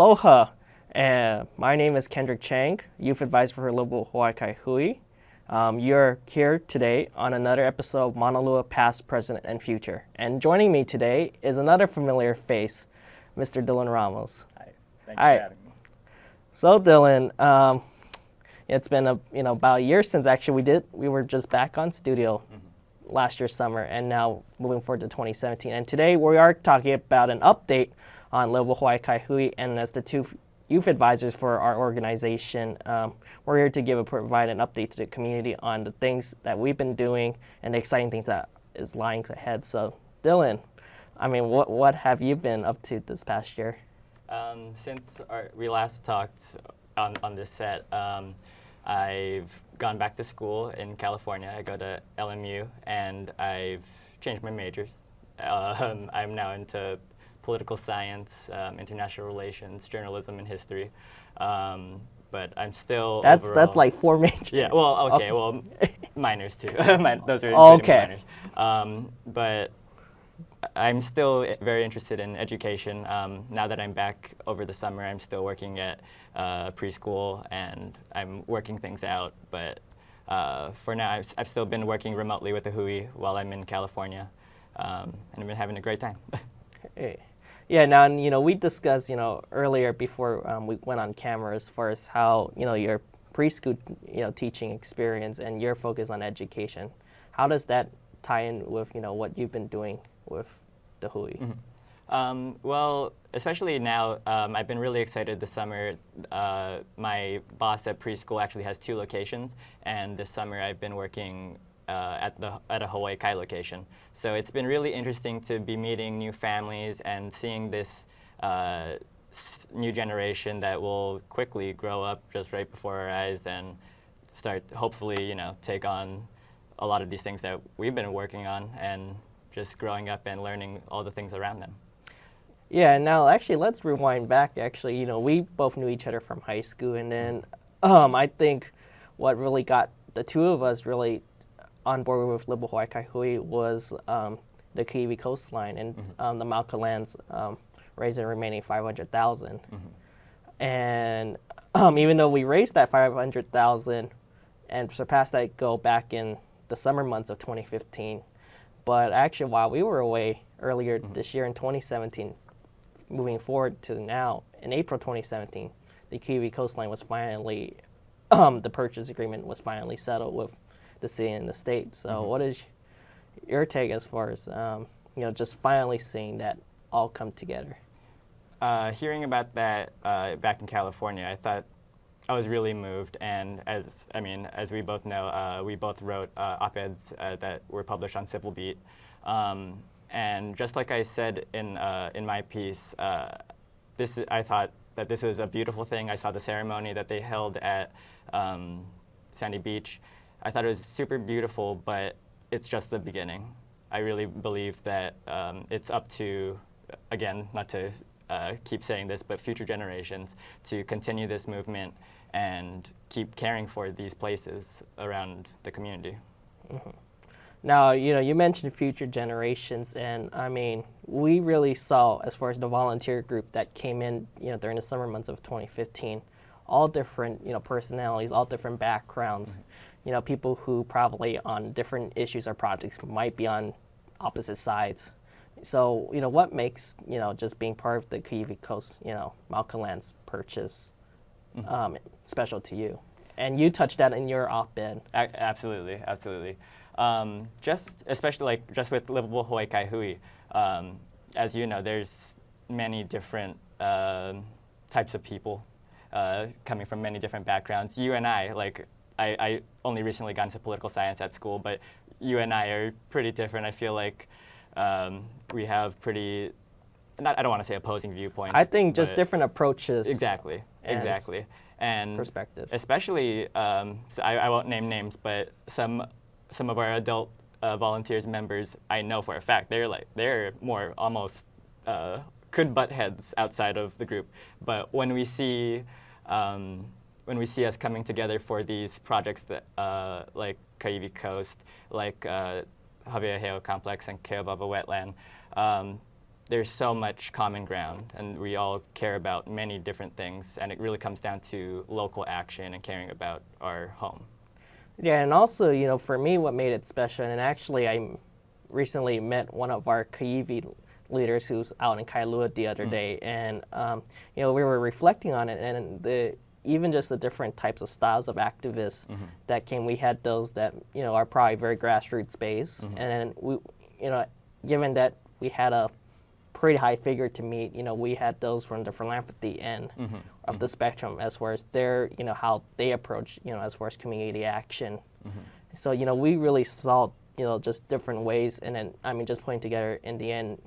Aloha, and my name is Kendrick Chang, Youth Advisor for Livable Hawaii Kai Hui. You're here today on another episode of Maunalua Past, Present, and Future. And joining me today is another familiar face, Mr. Dylan Ramos. Hi, thanks for having me. So Dylan, it's been about a year since actually we were just back on studio last year summer, and now moving forward to 2017. And today we are talking about an update on Livable Hawaii Kai Hui, and as the two youth advisors for our organization, we're here to provide an update to the community on the things that we've been doing and the exciting things that is lying ahead. So Dylan, what have you been up to this past year? Since we last talked on this set, I've gone back to school in California. I go to LMU, and I've changed my majors. I'm now into political science, international relations, journalism, and history. But I'm still that's like 4 majors. Yeah. Well, okay. Well, minors too. Those are okay. Minors. But I'm still very interested in education. Now that I'm back over the summer, I'm still working at preschool, and I'm working things out. But for now, I've still been working remotely with the Hui while I'm in California, and I've been having a great time. Hey. Yeah, now, we discussed, earlier before we went on camera as far as how, your preschool, teaching experience and your focus on education. How does that tie in with, what you've been doing with the Hui? Mm-hmm. Well, especially now, I've been really excited this summer. My boss at preschool actually has 2 locations, and this summer I've been working at a Hawaii Kai location. So it's been really interesting to be meeting new families and seeing this new generation that will quickly grow up just right before our eyes and start, hopefully, take on a lot of these things that we've been working on and just growing up and learning all the things around them. Yeah, now actually let's rewind back. Actually, we both knew each other from high school, and then I think what really got the two of us really on board with Livable Hawaii Kai Hui was the Kiwi Coastline and the Mauka lands raising the remaining $500,000. And even though we raised that $500,000 and surpassed that goal back in the summer months of 2015, but actually while we were away earlier this year in 2017, moving forward to now in April 2017, the Kiwi Coastline was finally, the purchase agreement was finally settled with the city and the state. So what is your take as far as just finally seeing that all come together? Hearing about that back in California, I thought I was really moved. And as we both know, we both wrote op-eds that were published on Civil Beat. And just like I said in my piece, I thought that this was a beautiful thing. I saw the ceremony that they held at Sandy Beach. I thought it was super beautiful, but it's just the beginning. I really believe that it's up to, again, not to keep saying this, but future generations to continue this movement and keep caring for these places around the community. Now, you mentioned future generations, and we really saw, as far as the volunteer group that came in, during the summer months of 2015, all different, personalities, all different backgrounds. People who probably on different issues or projects might be on opposite sides. So, what makes, just being part of the Kiwi Coast, Mauka Lands purchase special to you? And you touched that in your op-ed. Absolutely. Just especially just with Livable Hawaii Kai Hui, as you know, there's many different types of people coming from many different backgrounds. You and I only recently got into political science at school, but you and I are pretty different. I feel like we have pretty, I don't want to say opposing viewpoints. I think just different approaches. Exactly. And perspectives. Especially, so I won't name names, but some of our adult volunteers members, I know for a fact, they're more almost could butt heads outside of the group. But when we see us coming together for these projects that like Kiwi Coast, like Xavier Hale Complex and Keavy Wetland, there's so much common ground, and we all care about many different things, and it really comes down to local action and caring about our home. Yeah, and also, for me, what made it special, and actually I recently met one of our Keavy leaders who's out in Kailua the other day, and we were reflecting on it, and even just the different types of styles of activists that came. We had those that are probably very grassroots based, and then we, given that we had a pretty high figure to meet, we had those from the philanthropy end of the spectrum as far as their, how they approach, as far as community action. So, we really saw, just different ways, and then, just putting together in the end,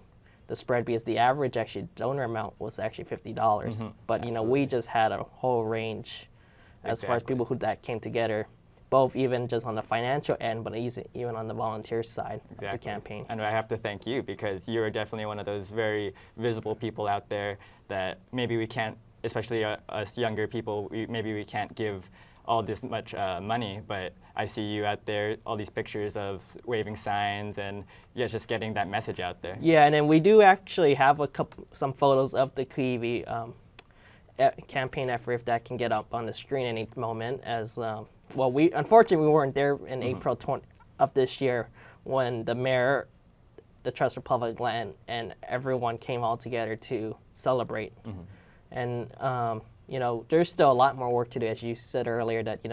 the spread, because the average actually donor amount was actually $50, but, we just had a whole range as far as people that came together, both even just on the financial end, but even on the volunteer side of the campaign. And I have to thank you, because you are definitely one of those very visible people out there that maybe we can't, especially us younger people, maybe we can't give all this much money, but I see you out there, all these pictures of waving signs and just getting that message out there. Yeah, and then we do actually have some photos of the Keavy campaign effort, if that can get up on the screen any moment, as unfortunately we weren't there in April of this year when the mayor, the Trust for Public Land, and everyone came all together to celebrate. And there's still a lot more work to do, as you said earlier, that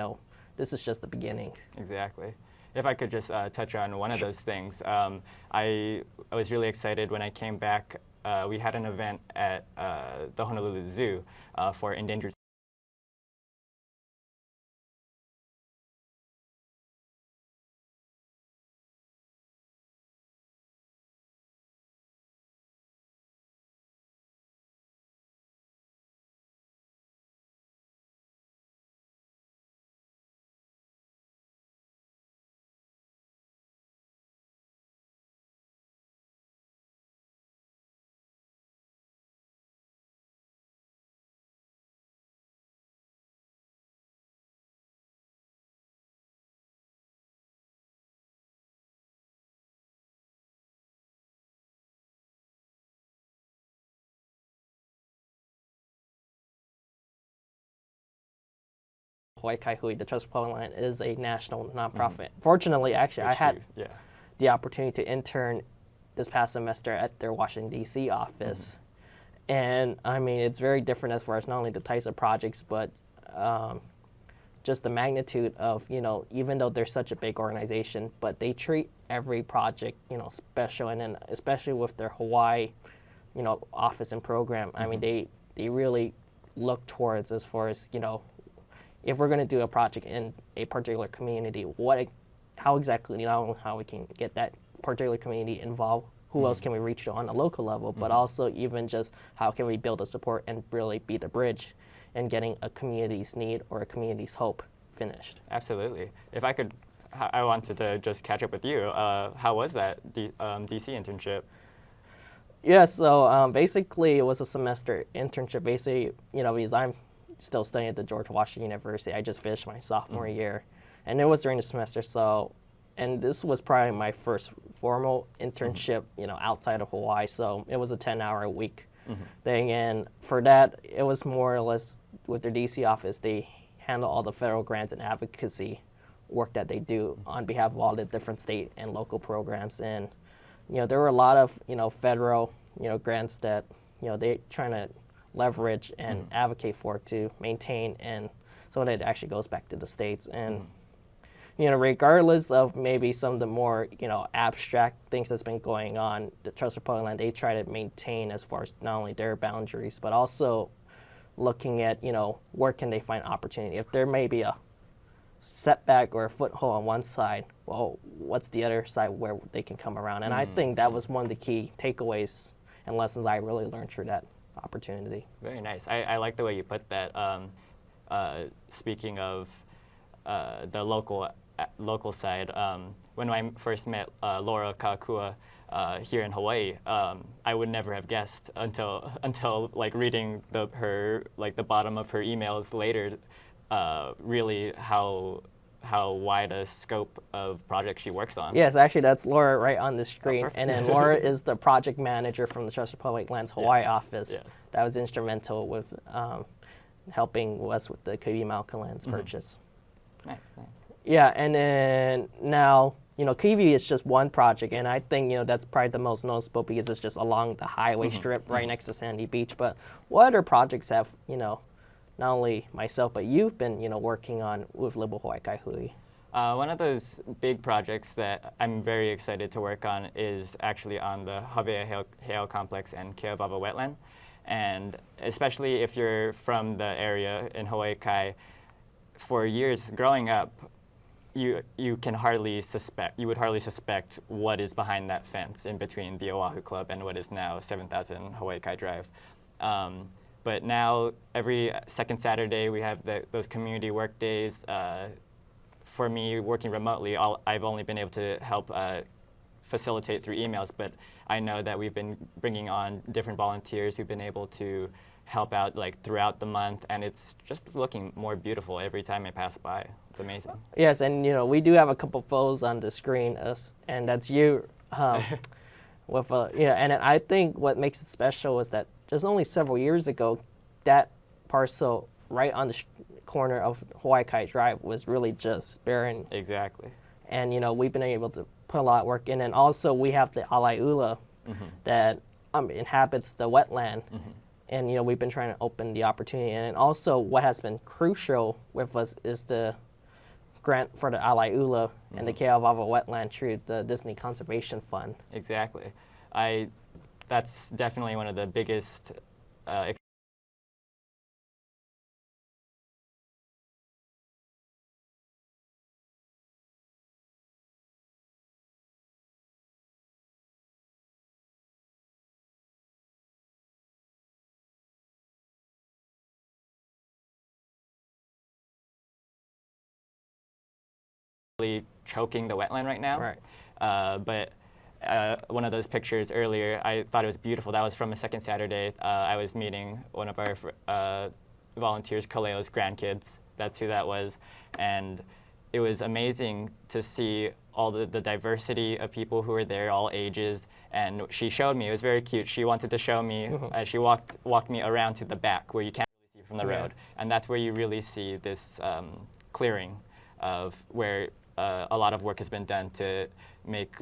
this is just the beginning. Exactly. If I could just touch on one of those things, I was really excited when I came back. We had an event at the Honolulu Zoo for endangered Hawaii Kai Hui, the Trust for Public Land, is a national nonprofit. Fortunately, actually, I had the opportunity to intern this past semester at their Washington, D.C. office. And, it's very different as far as not only the types of projects, but just the magnitude of, even though they're such a big organization, but they treat every project, special. And then especially with their Hawaii, office and program, they really look towards as far as, if we're going to do a project in a particular community, how exactly, not only how we can get that particular community involved, who else can we reach on a local level, but also even just how can we build a support and really be the bridge in getting a community's need or a community's hope finished. Absolutely. If I could, I wanted to just catch up with you. How was that DC internship? Yeah, so basically it was a semester internship, basically, because I'm still studying at the George Washington University. I just finished my sophomore year, and it was during the semester. So, and this was probably my first formal internship, outside of Hawaii. So it was a 10-hour-a-week thing, and for that, it was more or less with their DC office. They handle all the federal grants and advocacy work that they do on behalf of all the different state and local programs. And there were a lot of federal grants that they trying to leverage and advocate for to maintain, and so that it actually goes back to the states. And regardless of maybe some of the more abstract things that's been going on, the Trust for Public Land, they try to maintain as far as not only their boundaries but also looking at where can they find opportunity. If there may be a setback or a foothold on one side, well, what's the other side where they can come around? And I think that was one of the key takeaways and lessons I really learned through that opportunity. Very nice. I like the way you put that. Speaking of the local side, when I first met Laura Kaakua here in Hawaii, I would never have guessed until like reading the bottom of her emails later, really how how wide a scope of projects she works on. Yes, actually, that's Laura right on the screen. perfect. And then Laura is the project manager from the Trust of Public Lands Hawaii Yes, office. yes. That was instrumental with helping us with the Keavy lands purchase. Nice, nice. Yeah, and then now, Keavy is just one project, and I think, that's probably the most noticeable because it's just along the highway strip right next to Sandy Beach. But what other projects have, not only myself, but you've been, working on with Livable Hawaii Kai Hui? One of those big projects that I'm very excited to work on is actually on the Hale complex and Keavy Wetland. And especially if you're from the area in Hawaii Kai, for years growing up, you would hardly suspect what is behind that fence in between the Oahu Club and what is now 7000 Hawaii Kai Drive. But now every second Saturday we have those community work days. For me, working remotely, I've only been able to help facilitate through emails, but I know that we've been bringing on different volunteers who've been able to help out throughout the month, and it's just looking more beautiful every time I pass by. It's amazing. Yes, and we do have a couple photos on the screen, and that's you. With and I think what makes it special is that just only several years ago, that parcel right on the corner of Hawaii Kai Drive was really just barren. Exactly. And we've been able to put a lot of work in, and also we have the ʻleloNet that inhabits the wetland. And we've been trying to open the opportunity, and also what has been crucial with us is the grant for the ʻleloNet and the Keavy wetland through the Disney Conservation Fund. Exactly. That's definitely one of the biggest choking the wetland right now. Right. But one of those pictures earlier, I thought it was beautiful. That was from a second Saturday. I was meeting one of our volunteers, Kaleo's grandkids. That's who that was. And it was amazing to see all the diversity of people who were there, all ages. And she showed me, it was very cute. She wanted to show me, she walked me around to the back where you can't really see from the road. And that's where you really see this clearing of where a lot of work has been done to make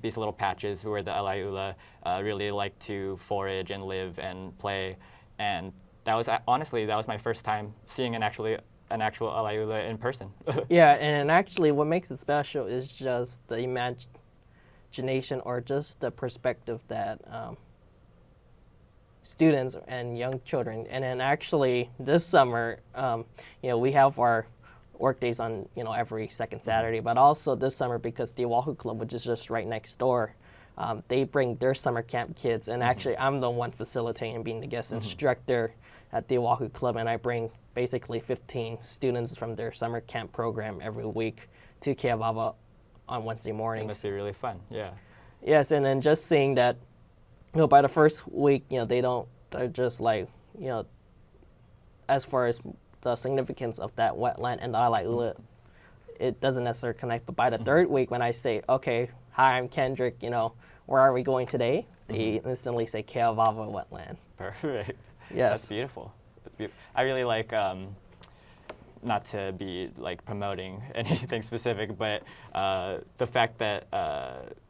these little patches where the ʻleloNet really like to forage and live and play. And that was, honestly, that was my first time seeing an actual ʻleloNet in person. Yeah, and actually what makes it special is just the imagination or just the perspective that students and young children, and then actually this summer, we have our work days on every second Saturday, but also this summer because the Oahu Club, which is just right next door, they bring their summer camp kids, and actually I'm the one facilitating, being the guest instructor at the Oahu Club, and I bring basically 15 students from their summer camp program every week to Keavy on Wednesday mornings. It must be really fun, yeah. Yes, and then just seeing that, by the first week, they're just like, as far as the significance of that wetland and the ʻleloNet, it doesn't necessarily connect. But by the third week, when I say, okay, hi, I'm Kendrick, where are we going today? They instantly say Keavy wetland. Perfect. Yes. That's beautiful. That's beautiful. I really like, not to be promoting anything specific, but the fact that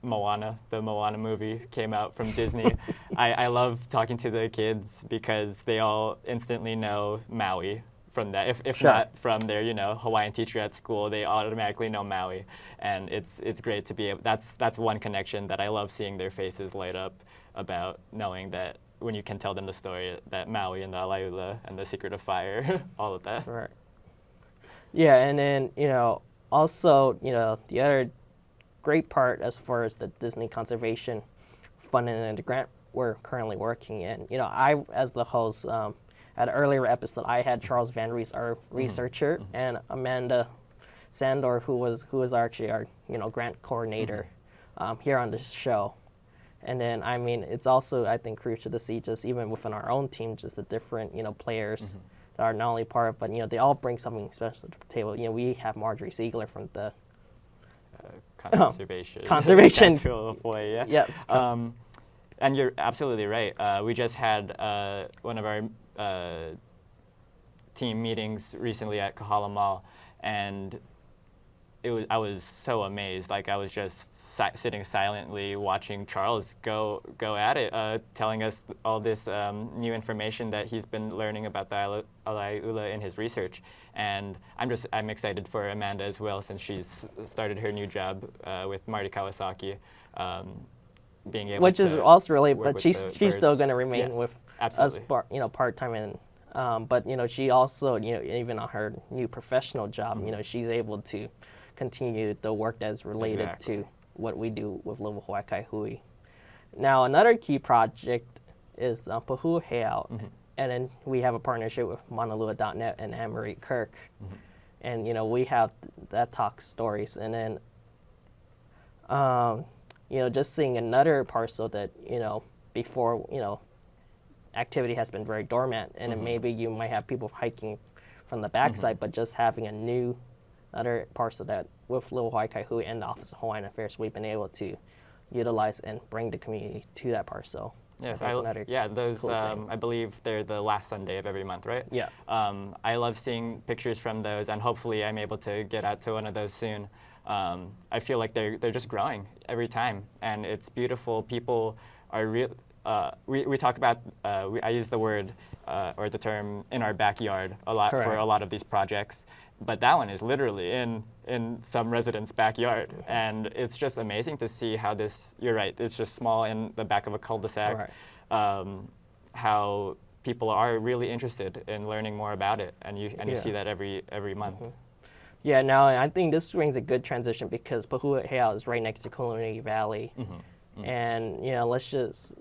Moana, the Moana movie, came out from Disney. I love talking to the kids because they all instantly know Maui from that. If not from their Hawaiian teacher at school, they automatically know Maui, and it's great to be able. That's one connection that I love, seeing their faces light up about knowing that when you can tell them the story that Maui and the ʻleloNet and the Secret of Fire, all of that. Right. Yeah, and then also the other great part as far as the Disney Conservation Fund and the grant we're currently working in. I, as the host, at an earlier episode, I had Charles Van Rees, our researcher, and Amanda Sandor, who was actually our grant coordinator here on this show. And then it's also, I think, crucial to see just even within our own team, just the different players that are not only part of, but they all bring something special to the table. We have Marjorie Siegler from the conservation Council of Hawaii. Yeah. Yes. And you're absolutely right. We just had one of our team meetings recently at Kahala Mall, and I was so amazed. Like, I was just sitting silently watching Charles go at it, telling us all this new information that he's been learning about the Alaiula in his research. And I'm excited for Amanda as well, since she's started her new job with Marty Kawasaki, being able Which to is also really, work but with she's the still birds. going to remain Yes, with absolutely. us, part time, and but she also, even on her new professional job, she's able to continue the work that's related Exactly. to what we do with Livable Hawaii Kai Hui. Now, another key project is Pahu Hale, and then we have a partnership with Maunalua.net and Anne-Marie Kirk, and we have that talk stories, and then just seeing another parcel that before activity has been very dormant, and then maybe you might have people hiking from the backside, but just having another parcel that with Livable Hawaii Kai Hui and the Office of Hawaiian Affairs, we've been able to utilize and bring the community to that parcel. Yes, That's another those, cool thing. I believe they're the last Sunday of every month, right? Yeah. I love seeing pictures from those, and hopefully I'm able to get out to one of those soon. I feel like they're just growing every time, and it's beautiful. People are real. We talk about, I use the word or the term in our backyard a lot for Correct. a lot of these projects, but that one is literally in some resident's backyard, and it's just amazing to see how you're right, it's just small in the back of a cul-de-sac, how people are really interested in learning more about it, and you see that every month. Yeah, now I think this brings a good transition because Pahu Hale is right next to Community Valley. And, let's just,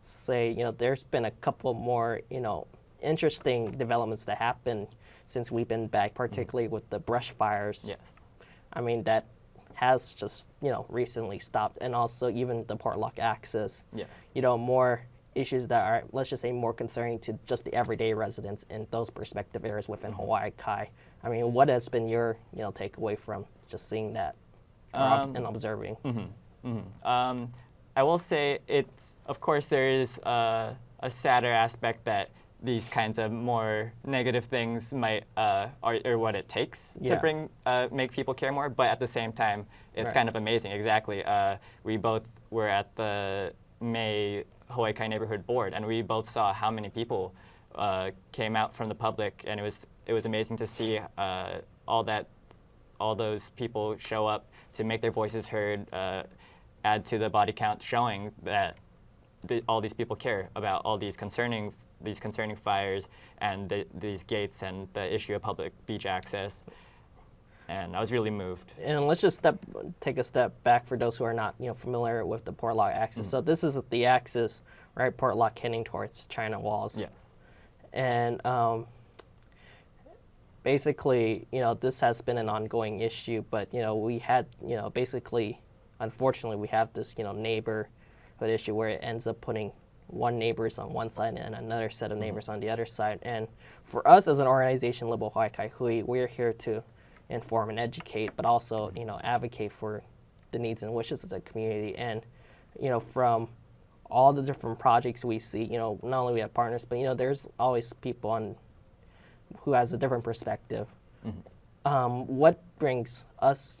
say, there's been a couple more, interesting developments that happened since we've been back, particularly with the brush fires. Yes. I mean, that has just, recently stopped. And also even the Portlock access. Yes. More issues that are, let's just say, more concerning to just the everyday residents in those perspective areas within Hawaii Kai. I mean, what has been your, takeaway from just seeing that and observing? I will say of course, there is a sadder aspect that these kinds of more negative things might are what it takes to make people care more. But at the same time, it's kind of amazing. Exactly. We both were at the May Hawaii Kai Neighborhood Board, and we both saw how many people came out from the public, and it was amazing to see all those people show up to make their voices heard, add to the body count, showing that all these people care about all these concerning fires and these gates and the issue of public beach access. And I was really moved. And let's just take a step back for those who are not familiar with the Portlock axis. So this is the axis, right? Portlock heading towards China Walls. Yes. And basically, this has been an ongoing issue, but we had, basically, unfortunately, we have this neighborhood issue where it ends up putting one neighbors on one side and another set of neighbors on the other side. And for us as an organization, Livable Hawaii Kai Hui, we're here to inform and educate, but also advocate for the needs and wishes of the community. And from all the different projects we see, not only we have partners, but there's always people who has a different perspective. What brings us,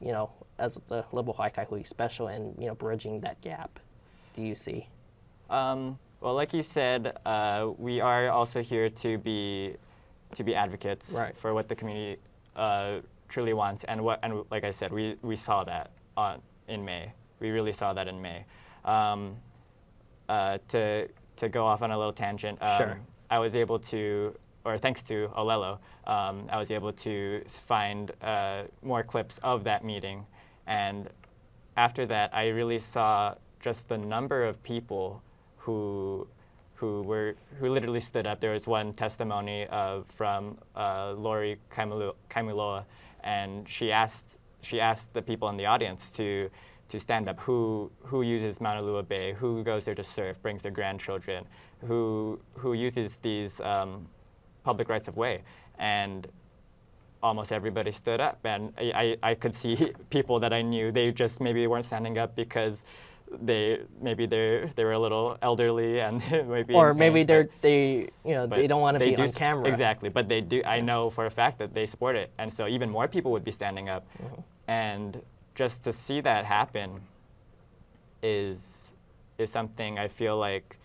as the Livable Hawaii Kai Hui special and bridging that gap, do you see? Well, like you said, we are also here to be advocates for what the community truly wants, and like I said, we saw that in May. We really saw that in May. To go off on a little tangent, I was able to, or thanks to Ōlelo, I was able to find more clips of that meeting, and after that, I really saw just the number of people who literally stood up. There was one testimony from Lori Kaimuloa, and she asked the people in the audience to stand up. Who uses Maunalua Bay? Who goes there to surf? Brings their grandchildren? Who uses these public rights of way. And almost everybody stood up, and I could see people that I knew, they just maybe weren't standing up because they were a little elderly and maybe Or in maybe pain, they they don't want to be on camera. Exactly, but they do. I know for a fact that they support it, and so even more people would be standing up, and just to see that happen is something I feel like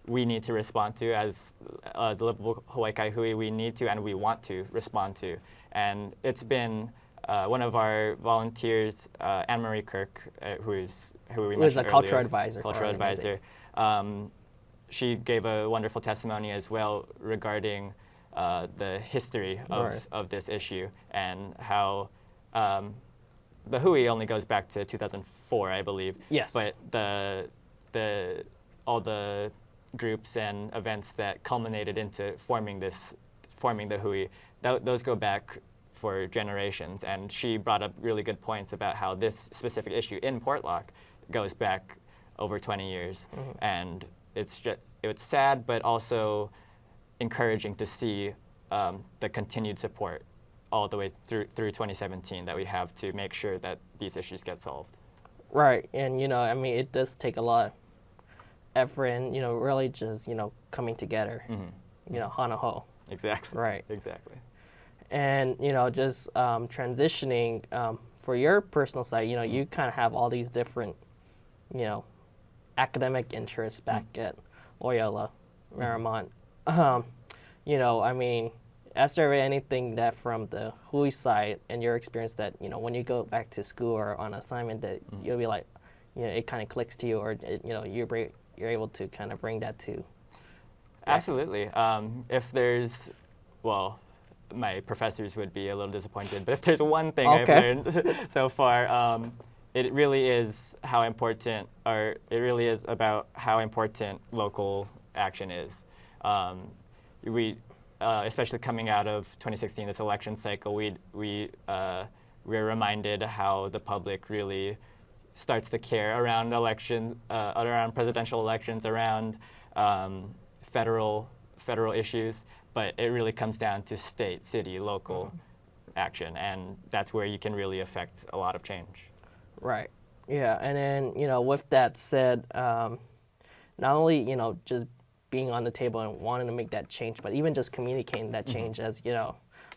we need to respond to as the Livable Hawaii Kai Hui. We need to and we want to respond to, and it's been one of our volunteers, Anne Marie Kirk, who we mentioned was a earlier, cultural advisor. Cultural advisor. She gave a wonderful testimony as well regarding the history of this issue and how the Hui only goes back to 2004, I believe. Yes. But all the groups and events that culminated into forming the Hui, those go back for generations. And she brought up really good points about how this specific issue in Portlock goes back over 20 years. And it's sad, but also encouraging to see the continued support all the way through 2017 that we have to make sure that these issues get solved. Right, and I mean, it does take a lot of effort and really just coming together. Hana ho. Exactly. Right. Exactly. And just transitioning for your personal side, you kind of have all these different, academic interests back at Loyola Marymount. I mean, is there anything that from the Hui side and your experience that when you go back to school or on assignment that you'll be like, it kind of clicks to you, or you're able to kind of bring that to? Absolutely. If there's, well, my professors would be a little disappointed, but if there's one thing I've learned so far, it really is about how important local action is. Especially coming out of 2016, this election cycle, we're reminded how the public really starts to care around around presidential elections, around federal issues, but it really comes down to state, city, local action, and that's where you can really affect a lot of change. Right. Yeah, and then with that said, not only just being on the table and wanting to make that change, but even just communicating that change. As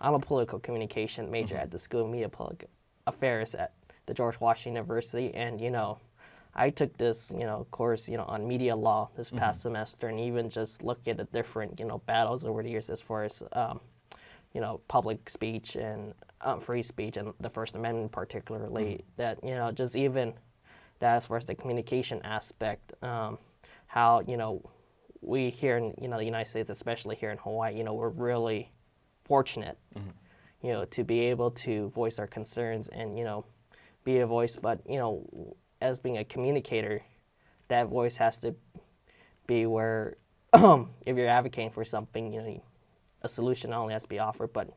I'm a political communication major at the School of Media Public Affairs at the George Washington University, and I took this course on media law this past semester, and even just look at the different battles over the years as far as public speech and free speech and the First Amendment particularly. That just even that as far as the communication aspect, how we here in the United States, especially here in Hawaii, we're really fortunate, to be able to voice our concerns and be a voice. But as being a communicator, that voice has to be where if you're advocating for something, a solution not only has to be offered, but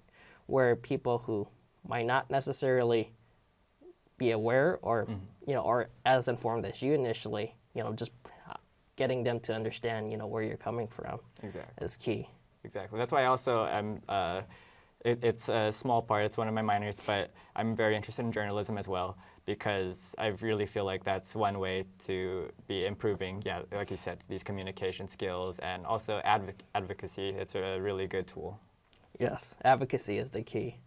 where people who might not necessarily be aware or or as informed as you initially, just getting them to understand, where you're coming from. Exactly. Is key. Exactly. That's why I also am. It's a small part. It's one of my minors, but I'm very interested in journalism as well because I really feel like that's one way to be improving. Yeah, like you said, these communication skills and also advocacy. It's a really good tool. Yes, advocacy is the key.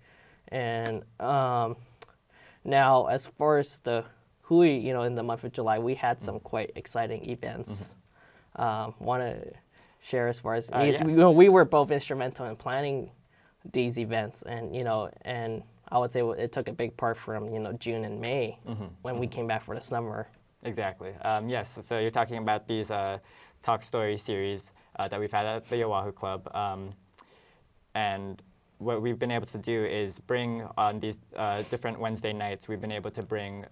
And now, as far as the Hui, in the month of July, we had some quite exciting events. Want to share as far as yes. we were both instrumental in planning these events, and and I would say it took a big part from June and May when we came back for the summer. Exactly. Yes. So you're talking about these talk story series that we've had at the Oahu Club, and what we've been able to do is bring on these different Wednesday nights, we've been able to bring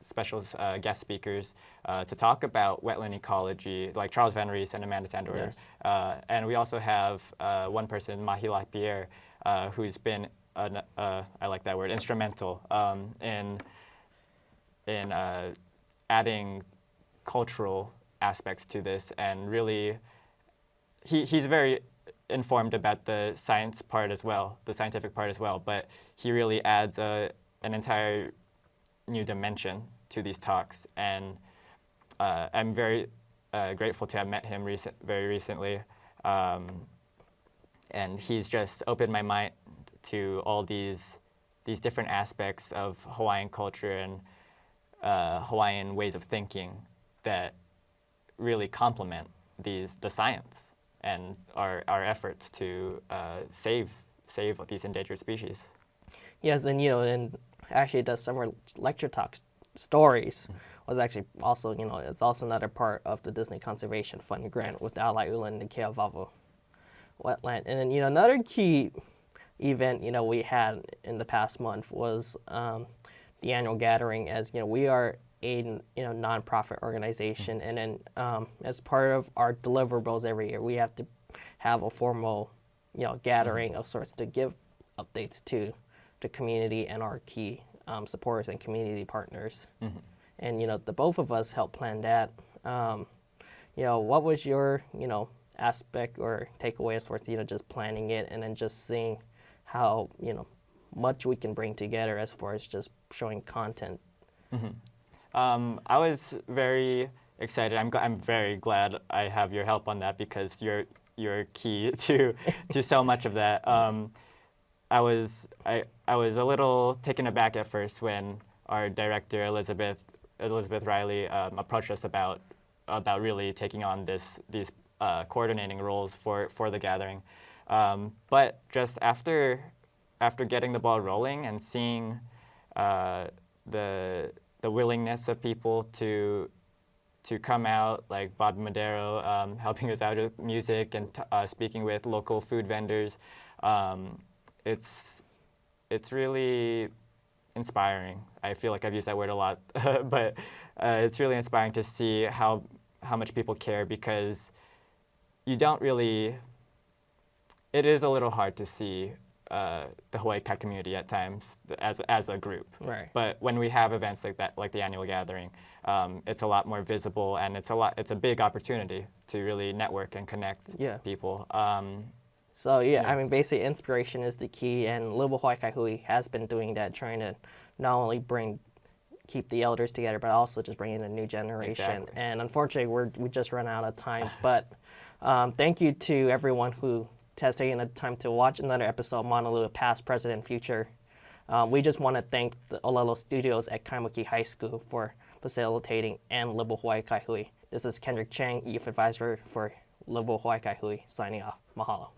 special guest speakers to talk about wetland ecology, like Charles Van Rees and Amanda Sandor. Yes. And we also have one person, Mahila Pierre, who's been, I like that word, instrumental in adding cultural aspects to this, and really, he's very informed about the science part as well, the scientific part as well, but he really adds an entire new dimension to these talks, and I'm very grateful to have met him very recently, and he's just opened my mind to all these different aspects of Hawaiian culture and Hawaiian ways of thinking that really complement the science and our efforts to save these endangered species. Yes, and and actually the summer lecture talk stories was actually also, it's also another part of the Disney Conservation Fund grant with the Ōlelo and the Keavy Wetland. And then, another key event, we had in the past month was the annual gathering, as, we are a, nonprofit organization. And then as part of our deliverables every year, we have to have a formal, gathering of sorts to give updates to the community and our key supporters and community partners. And, the both of us helped plan that. What was your, aspect or takeaway as far as, just planning it and then just seeing how, much we can bring together as far as just showing content? I was very excited. I'm very glad I have your help on that, because you're key to so much of that. I was a little taken aback at first when our director Elizabeth Riley approached us about really taking on these coordinating roles for the gathering. But just after getting the ball rolling and seeing the willingness of people to come out, like Bob Madero helping us out with music and speaking with local food vendors, it's really inspiring. I feel like I've used that word a lot, but it's really inspiring to see how much people care, because you don't really. It is a little hard to see the Hawaii Kai community at times as a group. Right. But when we have events like that, like the annual gathering, it's a lot more visible, and it's a big opportunity to really network and connect people. So I mean, basically inspiration is the key, and Livable Hawaii Kai Hui has been doing that, trying to not only keep the elders together, but also just bring in a new generation. Exactly. And unfortunately, we just run out of time. But thank you to everyone who has taken the time to watch another episode of Maunalua, Past, Present, and Future. We just want to thank the Ōlelo Studios at Kaimuki High School for facilitating, and Livable Hawaii Kai Hui. This is Kendrick Chang, Youth Advisor for Livable Hawaii Kai Hui, signing off. Mahalo.